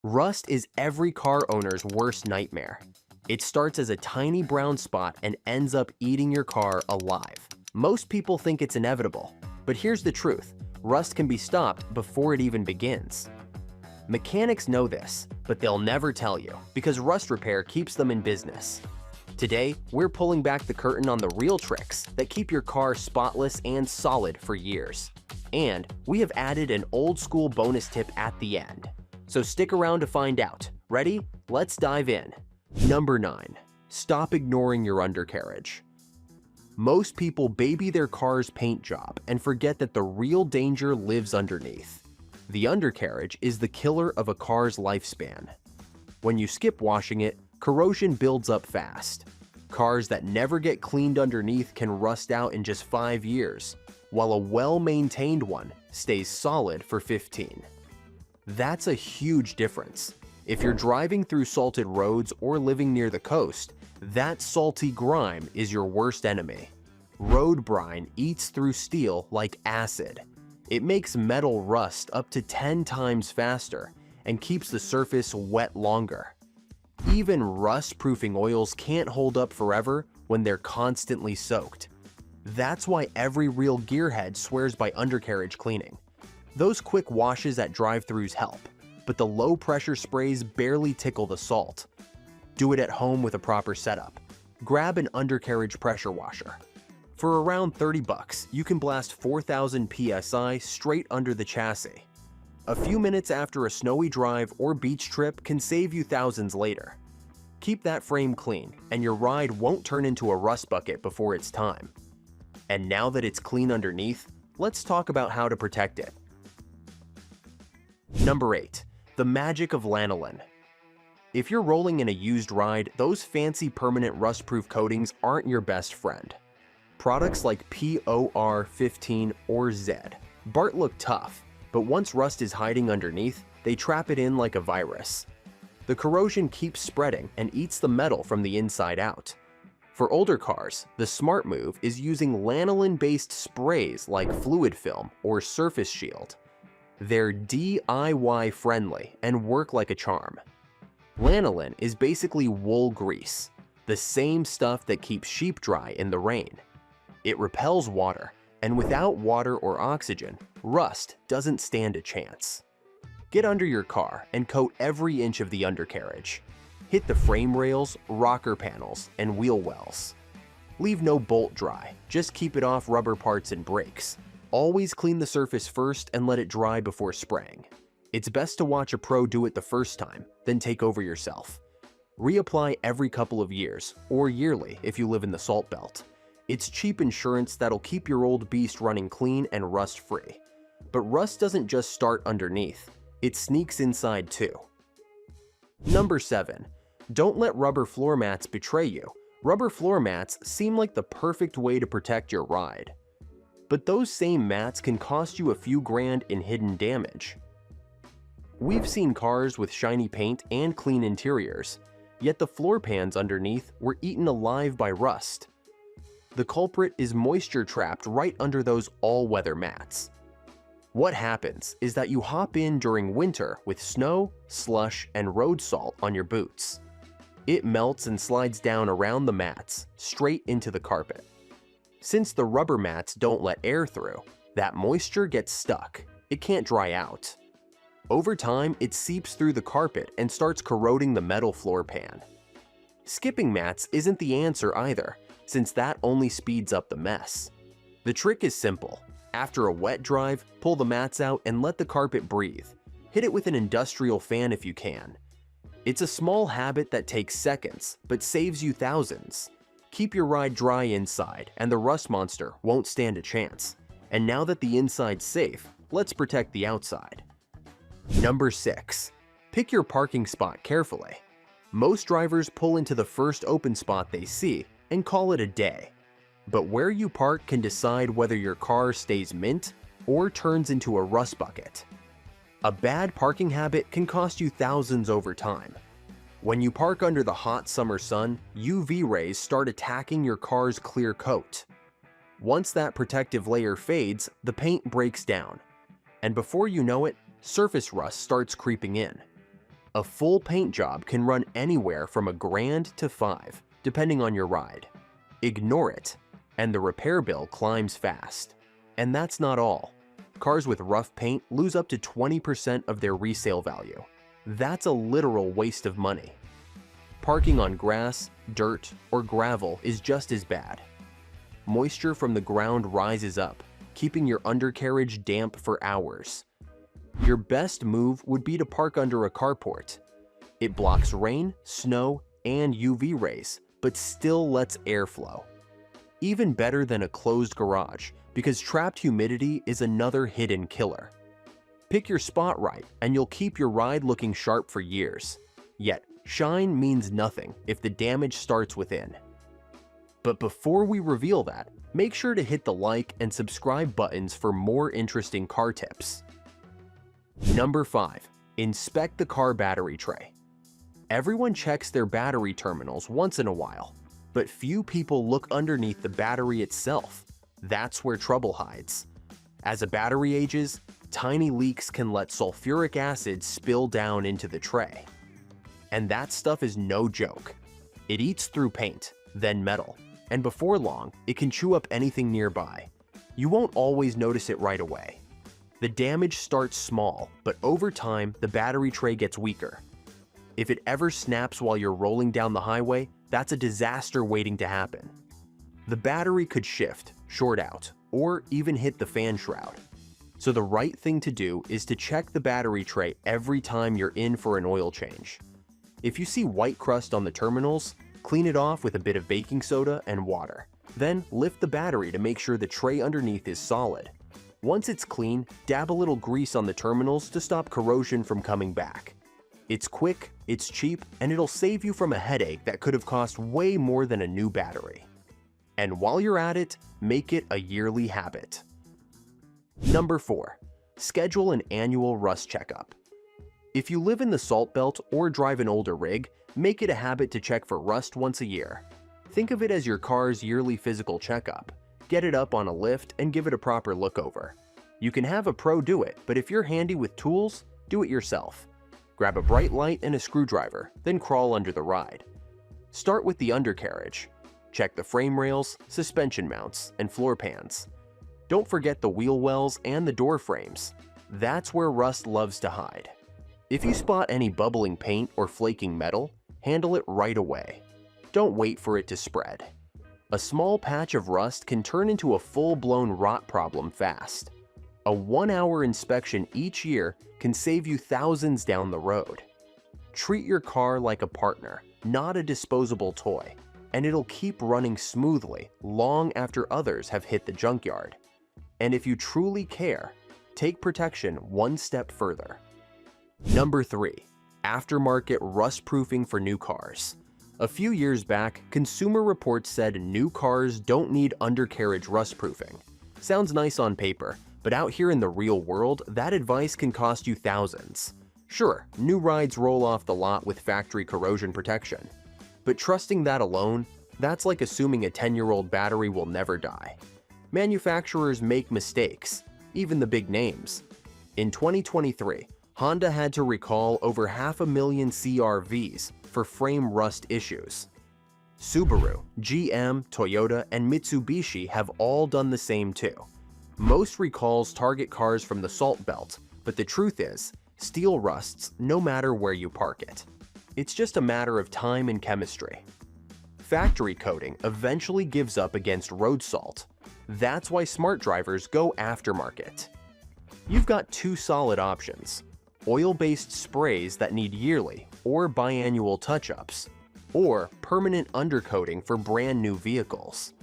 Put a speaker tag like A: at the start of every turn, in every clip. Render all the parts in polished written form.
A: Rust is every car owner's worst nightmare. It starts as a tiny brown spot and ends up eating your car alive. Most people think it's inevitable, but here's the truth. Rust can be stopped before it even begins. Mechanics know this, but they'll never tell you because rust repair keeps them in business. Today, we're pulling back the curtain on the real tricks that keep your car spotless and solid for years. And we have added an old-school bonus tip at the end. So stick around to find out. Ready? Let's dive in. Number 9. Stop ignoring your undercarriage. Most people baby their car's paint job and forget that the real danger lives underneath. The undercarriage is the killer of a car's lifespan. When you skip washing it, corrosion builds up fast. Cars that never get cleaned underneath can rust out in just 5 years, while a well-maintained one stays solid for 15. That's a huge difference. If you're driving through salted roads or living near the coast, that salty grime is your worst enemy. Road brine eats through steel like acid. It makes metal rust up to 10 times faster and keeps the surface wet longer. Even rust-proofing oils can't hold up forever when they're constantly soaked. That's why every real gearhead swears by undercarriage cleaning. Those quick washes at drive-thrus help, but the low-pressure sprays barely tickle the salt. Do it at home with a proper setup. Grab an undercarriage pressure washer. For around $30, you can blast 4,000 psi straight under the chassis. A few minutes after a snowy drive or beach trip can save you thousands later. Keep that frame clean, and your ride won't turn into a rust bucket before it's time. And now that it's clean underneath, let's talk about how to protect it. Number 8. The magic of lanolin. If you're rolling in a used ride, those fancy permanent rust-proof coatings aren't your best friend. Products like POR 15 or Z BART look tough, but once rust is hiding underneath, they trap it in like a virus. The corrosion keeps spreading and eats the metal from the inside out. For older cars, the smart move is using lanolin-based sprays like fluid film or surface shield. They're DIY friendly and work like a charm. Lanolin is basically wool grease, the same stuff that keeps sheep dry in the rain. It repels water, and without water or oxygen, rust doesn't stand a chance. Get under your car and coat every inch of the undercarriage. Hit the frame rails, rocker panels, and wheel wells. Leave no bolt dry, just keep it off rubber parts and brakes. Always clean the surface first and let it dry before spraying. It's best to watch a pro do it the first time, then take over yourself. Reapply every couple of years, or yearly if you live in the salt belt. It's cheap insurance that'll keep your old beast running clean and rust-free. But rust doesn't just start underneath, it sneaks inside too. Number 7. Don't let rubber floor mats betray you. Rubber floor mats seem like the perfect way to protect your ride. But those same mats can cost you a few grand in hidden damage. We've seen cars with shiny paint and clean interiors, yet the floor pans underneath were eaten alive by rust. The culprit is moisture trapped right under those all-weather mats. What happens is that you hop in during winter with snow, slush, and road salt on your boots. It melts and slides down around the mats, straight into the carpet. Since the rubber mats don't let air through, that moisture gets stuck. It can't dry out. Over time, it seeps through the carpet and starts corroding the metal floor pan. Skipping mats isn't the answer either, since that only speeds up the mess. The trick is simple. After a wet drive, pull the mats out and let the carpet breathe. Hit it with an industrial fan if you can. It's a small habit that takes seconds, but saves you thousands. Keep your ride dry inside, and the rust monster won't stand a chance. And now that the inside's safe, let's protect the outside. Number 6. Pick your parking spot carefully. Most drivers pull into the first open spot they see and call it a day. But where you park can decide whether your car stays mint or turns into a rust bucket. A bad parking habit can cost you thousands over time. When you park under the hot summer sun, UV rays start attacking your car's clear coat. Once that protective layer fades, the paint breaks down. And before you know it, surface rust starts creeping in. A full paint job can run anywhere from $1,000 to $5,000, depending on your ride. Ignore it, and the repair bill climbs fast. And that's not all. Cars with rough paint lose up to 20% of their resale value. That's a literal waste of money. Parking on grass, dirt, or gravel is just as bad. Moisture from the ground rises up, keeping your undercarriage damp for hours. Your best move would be to park under a carport. It blocks rain, snow, and UV rays, but still lets air flow. Even better than a closed garage, because trapped humidity is another hidden killer. Pick your spot right, and you'll keep your ride looking sharp for years. Yet, shine means nothing if the damage starts within. But before we reveal that, make sure to hit the like and subscribe buttons for more interesting car tips. Number 5. Inspect the car battery tray. Everyone checks their battery terminals once in a while, but few people look underneath the battery itself. That's where trouble hides. As a battery ages, tiny leaks can let sulfuric acid spill down into the tray. And that stuff is no joke. It eats through paint, then metal, and before long, it can chew up anything nearby. You won't always notice it right away. The damage starts small, but over time, the battery tray gets weaker. If it ever snaps while you're rolling down the highway, that's a disaster waiting to happen. The battery could shift, short out, or even hit the fan shroud. So the right thing to do is to check the battery tray every time you're in for an oil change. If you see white crust on the terminals, clean it off with a bit of baking soda and water. Then lift the battery to make sure the tray underneath is solid. Once it's clean, dab a little grease on the terminals to stop corrosion from coming back. It's quick, it's cheap, and it'll save you from a headache that could have cost way more than a new battery. And while you're at it, make it a yearly habit. Number 4. Schedule an annual rust checkup. If you live in the Salt Belt or drive an older rig, make it a habit to check for rust once a year. Think of it as your car's yearly physical checkup. Get it up on a lift and give it a proper look over. You can have a pro do it, but if you're handy with tools, do it yourself. Grab a bright light and a screwdriver, then crawl under the ride. Start with the undercarriage. Check the frame rails, suspension mounts, and floor pans. Don't forget the wheel wells and the door frames. That's where rust loves to hide. If you spot any bubbling paint or flaking metal, handle it right away. Don't wait for it to spread. A small patch of rust can turn into a full-blown rot problem fast. A 1-hour inspection each year can save you thousands down the road. Treat your car like a partner, not a disposable toy, and it'll keep running smoothly long after others have hit the junkyard. And if you truly care, take protection one step further. Number 3. Aftermarket rust proofing for new cars. A few years back, Consumer Reports said new cars don't need undercarriage rust proofing. Sounds nice on paper, but out here in the real world, that advice can cost you thousands. Sure, new rides roll off the lot with factory corrosion protection. But trusting that alone, that's like assuming a 10-year-old battery will never die. Manufacturers make mistakes, even the big names. In 2023, Honda had to recall over 500,000 CR-Vs for frame rust issues. Subaru, GM, Toyota, and Mitsubishi have all done the same too. Most recalls target cars from the Salt Belt, but the truth is, steel rusts no matter where you park it. It's just a matter of time and chemistry. Factory coating eventually gives up against road salt. That's why smart drivers go aftermarket. You've got two solid options: oil-based sprays that need yearly or biannual touch-ups, or permanent undercoating for brand new vehicles.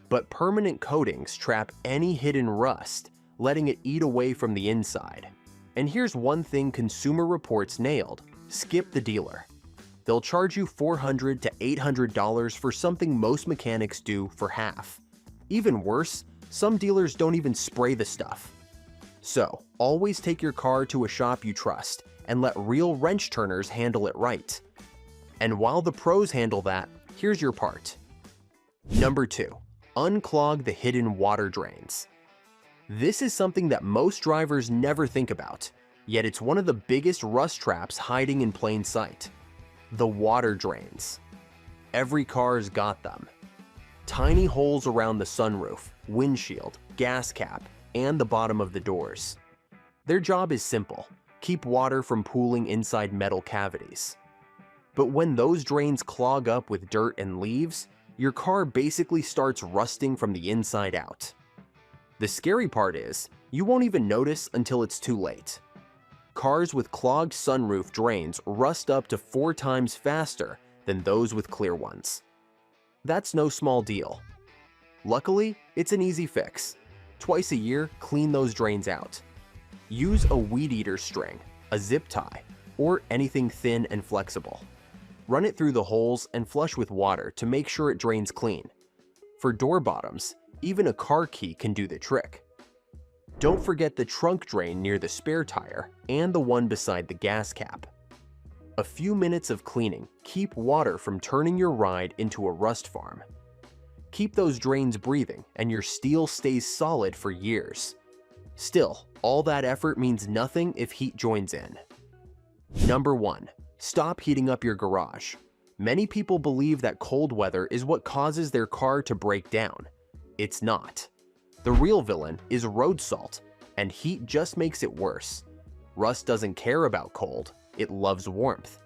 A: But permanent coatings trap any hidden rust, letting it eat away from the inside. And here's one thing Consumer Reports nailed: skip the dealer. They'll charge you $400 to $800 for something most mechanics do for half. Even worse, some dealers don't even spray the stuff. So, always take your car to a shop you trust and let real wrench turners handle it right. And while the pros handle that, here's your part. Number 2. Unclog the hidden water drains. This is something that most drivers never think about. Yet it's one of the biggest rust traps hiding in plain sight. The water drains. Every car's got them. Tiny holes around the sunroof, windshield, gas cap, and the bottom of the doors. Their job is simple: keep water from pooling inside metal cavities. But when those drains clog up with dirt and leaves, your car basically starts rusting from the inside out. The scary part is, you won't even notice until it's too late. Cars with clogged sunroof drains rust up to 4 times faster than those with clear ones. That's no small deal. Luckily, it's an easy fix. Twice a year, clean those drains out. Use a weed eater string, a zip tie, or anything thin and flexible. Run it through the holes and flush with water to make sure it drains clean. For door bottoms, even a car key can do the trick. Don't forget the trunk drain near the spare tire and the one beside the gas cap. A few minutes of cleaning keep water from turning your ride into a rust farm. Keep those drains breathing and your steel stays solid for years. Still, all that effort means nothing if heat joins in. Number 1. Stop heating up your garage. Many people believe that cold weather is what causes their car to break down. It's not. The real villain is road salt, and heat just makes it worse. Rust doesn't care about cold, it loves warmth.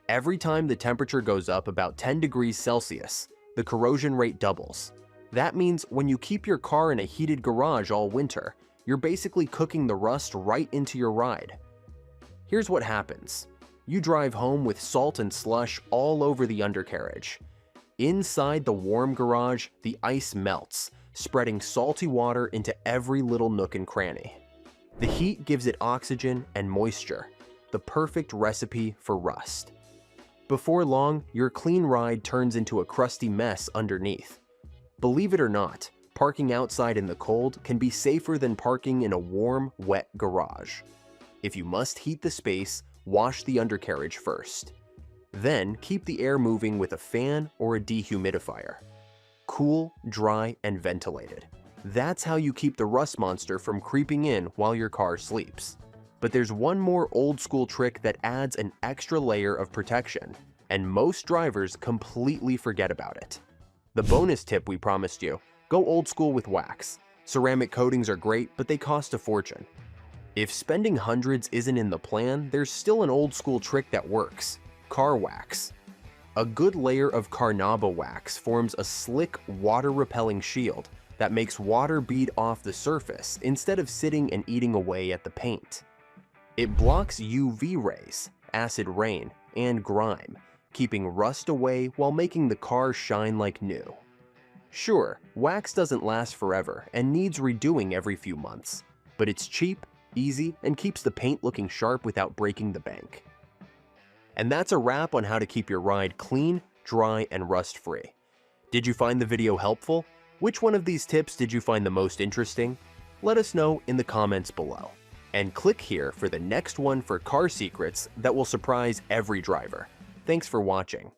A: Every time the temperature goes up about 10 degrees Celsius, the corrosion rate doubles. That means when you keep your car in a heated garage all winter, you're basically cooking the rust right into your ride. Here's what happens. You drive home with salt and slush all over the undercarriage. Inside the warm garage, the ice melts, spreading salty water into every little nook and cranny. The heat gives it oxygen and moisture, the perfect recipe for rust. Before long, your clean ride turns into a crusty mess underneath. Believe it or not, parking outside in the cold can be safer than parking in a warm, wet garage. If you must heat the space, wash the undercarriage first. Then keep the air moving with a fan or a dehumidifier. Cool, dry, and ventilated. That's how you keep the rust monster from creeping in while your car sleeps. But there's one more old school trick that adds an extra layer of protection, and most drivers completely forget about it. The bonus tip we promised you: go old school with wax. Ceramic coatings are great, but they cost a fortune. If spending hundreds isn't in the plan, there's still an old school trick that works: car wax. A good layer of carnauba wax forms a slick, water-repelling shield that makes water bead off the surface instead of sitting and eating away at the paint. It blocks UV rays, acid rain, and grime, keeping rust away while making the car shine like new. Sure, wax doesn't last forever and needs redoing every few months, but it's cheap, easy, and keeps the paint looking sharp without breaking the bank. And that's a wrap on how to keep your ride clean, dry, and rust-free. Did you find the video helpful? Which one of these tips did you find the most interesting? Let us know in the comments below. And click here for the next one for car secrets that will surprise every driver. Thanks for watching.